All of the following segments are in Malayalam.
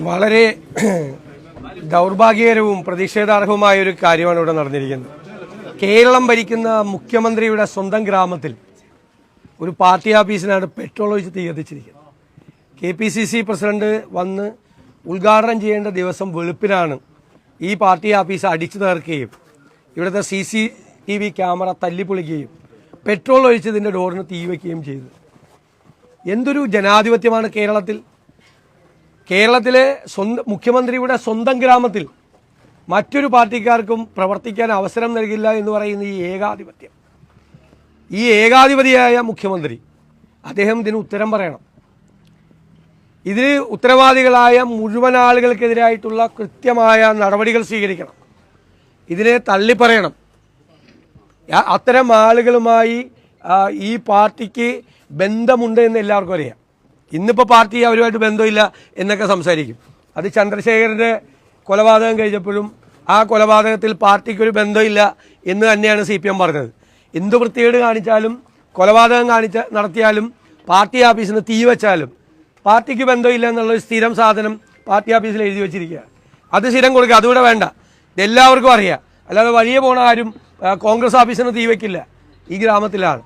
വളരെ ദൗർഭാഗ്യകരവും പ്രതിഷേധാർഹവുമായ ഒരു കാര്യമാണ് ഇവിടെ നടന്നിരിക്കുന്നത്. കേരളം ഭരിക്കുന്ന മുഖ്യമന്ത്രിയുടെ സ്വന്തം ഗ്രാമത്തിൽ ഒരു പാർട്ടി ഓഫീസിനാണ് പെട്രോൾ ഒഴിച്ച് തീ കത്തിച്ചിരിക്കുന്നത്. KPCC പ്രസിഡന്റ് വന്ന് ഉദ്ഘാടനം ചെയ്യേണ്ട ദിവസം വെളുപ്പിനാണ് ഈ പാർട്ടി ഓഫീസ് അടിച്ചു തകർക്കുകയും ഇവിടുത്തെ CCTV ക്യാമറ തല്ലിപ്പൊളിക്കുകയും പെട്രോൾ ഒഴിച്ചതിൻ്റെ ഡോറിന് തീ വയ്ക്കുകയും ചെയ്തു. എന്തൊരു ജനാധിപത്യമാണ് കേരളത്തിലെ മുഖ്യമന്ത്രിയുടെ സ്വന്തം ഗ്രാമത്തിൽ മറ്റൊരു പാർട്ടിക്കാർക്കും പ്രവർത്തിക്കാൻ അവസരം നൽകില്ല എന്ന് പറയുന്ന ഈ ഏകാധിപതിയായ മുഖ്യമന്ത്രി അദ്ദേഹം ഇതിന് ഉത്തരം പറയണം. ഇതിന് ഉത്തരവാദികളായ മുഴുവൻ ആളുകൾക്കെതിരായിട്ടുള്ള കൃത്യമായ നടപടികൾ സ്വീകരിക്കണം. ഇതിനെ തള്ളിപ്പറയണം. അത്തരം ആളുകളുമായി ഈ പാർട്ടിക്ക് ബന്ധമുണ്ട് എന്ന് എല്ലാവർക്കും അറിയാം. ഇന്നിപ്പോൾ പാർട്ടി അവരുമായിട്ട് ബന്ധമില്ല എന്നൊക്കെ സംസാരിക്കും. അത് ചന്ദ്രശേഖരൻ്റെ കൊലപാതകം കഴിഞ്ഞപ്പോഴും ആ കൊലപാതകത്തിൽ പാർട്ടിക്കൊരു ബന്ധമില്ല എന്ന് തന്നെയാണ് CPM പറഞ്ഞത്. എന്ത് വൃത്തികേട് കാണിച്ചാലും കൊലപാതകം നടത്തിയാലും പാർട്ടി ഓഫീസിന് തീ വെച്ചാലും പാർട്ടിക്ക് ബന്ധമില്ല എന്നുള്ളൊരു സ്ഥിരം സാധനം പാർട്ടി ഓഫീസിൽ എഴുതി വെച്ചിരിക്കുകയാണ്. അത് സ്ഥിരം കൊടുക്കുക, അതുകൂടെ വേണ്ട. ഇതെല്ലാവർക്കും അറിയാം. അല്ലാതെ വഴിയെ പോണ ആരും കോൺഗ്രസ് ഓഫീസിന് തീ വയ്ക്കില്ല. ഈ ഗ്രാമത്തിലാണ്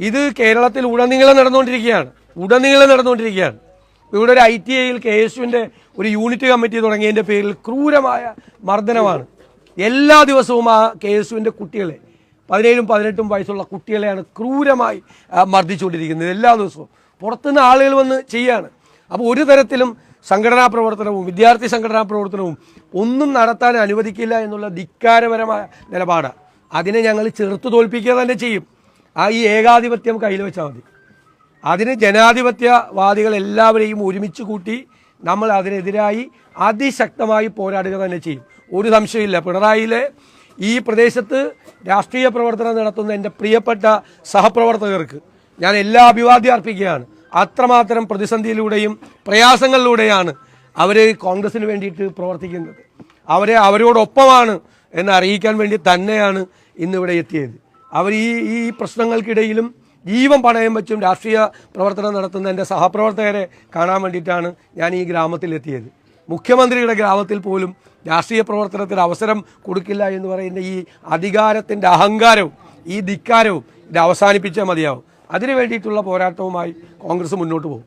ഇത് കേരളത്തിൽ ഉടനീളം നടന്നുകൊണ്ടിരിക്കുകയാണ്. ഇവിടെ ഒരു ITIയിൽ KSUവിൻ്റെ ഒരു യൂണിറ്റ് കമ്മിറ്റി തുടങ്ങിയതിൻ്റെ പേരിൽ ക്രൂരമായ മർദ്ദനമാണ്. എല്ലാ ദിവസവും ആ KSUവിൻ്റെ കുട്ടികളെ 17-18 വയസ്സുള്ള കുട്ടികളെയാണ് ക്രൂരമായി മർദ്ദിച്ചുകൊണ്ടിരിക്കുന്നത്. എല്ലാ ദിവസവും പുറത്തുനിന്ന് ആളുകൾ വന്ന് ചെയ്യാണ്. അപ്പോൾ ഒരു തരത്തിലും സംഘടനാ പ്രവർത്തനവും വിദ്യാർത്ഥി സംഘടനാ പ്രവർത്തനവും ഒന്നും നടത്താൻ അനുവദിക്കില്ല എന്നുള്ള ധിക്കാരപരമായ നിലപാടാണ്. അതിനെ ഞങ്ങൾ ചെറുത്തു തോൽപ്പിക്കുക തന്നെ ചെയ്യും. ഈ ഏകാധിപത്യം കയ്യിൽ വെച്ചാൽ മതി. അതിന് ജനാധിപത്യവാദികൾ എല്ലാവരെയും ഒരുമിച്ച് കൂട്ടി നമ്മൾ അതിനെതിരായി അതിശക്തമായി പോരാടുക തന്നെ ചെയ്യും. ഒരു സംശയമില്ല. പിണറായിയിലെ ഈ പ്രദേശത്ത് രാഷ്ട്രീയ പ്രവർത്തനം നടത്തുന്ന എൻ്റെ പ്രിയപ്പെട്ട സഹപ്രവർത്തകർക്ക് ഞാൻ എല്ലാ അഭിവാദ്യം അർപ്പിക്കുകയാണ്. അത്രമാത്രം പ്രതിസന്ധിയിലൂടെയും പ്രയാസങ്ങളിലൂടെയാണ് അവർ കോൺഗ്രസിന് വേണ്ടിയിട്ട് പ്രവർത്തിക്കുന്നത്. അവരോടൊപ്പമാണ് എന്ന് അറിയിക്കാൻ വേണ്ടി തന്നെയാണ് ഇന്നിവിടെ എത്തിയത്. അവർ ഈ പ്രശ്നങ്ങൾക്കിടയിലും ജീവൻ പണയം വെച്ചും രാഷ്ട്രീയ പ്രവർത്തനം നടത്തുന്ന എൻ്റെ സഹപ്രവർത്തകരെ കാണാൻ വേണ്ടിയിട്ടാണ് ഞാൻ ഈ ഗ്രാമത്തിലെത്തിയത്. മുഖ്യമന്ത്രിയുടെ ഗ്രാമത്തിൽ പോലും രാഷ്ട്രീയ പ്രവർത്തനത്തിന് അവസരം കൊടുക്കില്ല എന്ന് പറയുന്ന ഈ അധികാരത്തിൻ്റെ അഹങ്കാരവും ഈ ധിക്കാരവും ഇത് അവസാനിപ്പിച്ചാൽ മതിയാവും. അതിനു വേണ്ടിയിട്ടുള്ള പോരാട്ടവുമായി കോൺഗ്രസ് മുന്നോട്ട് പോകും.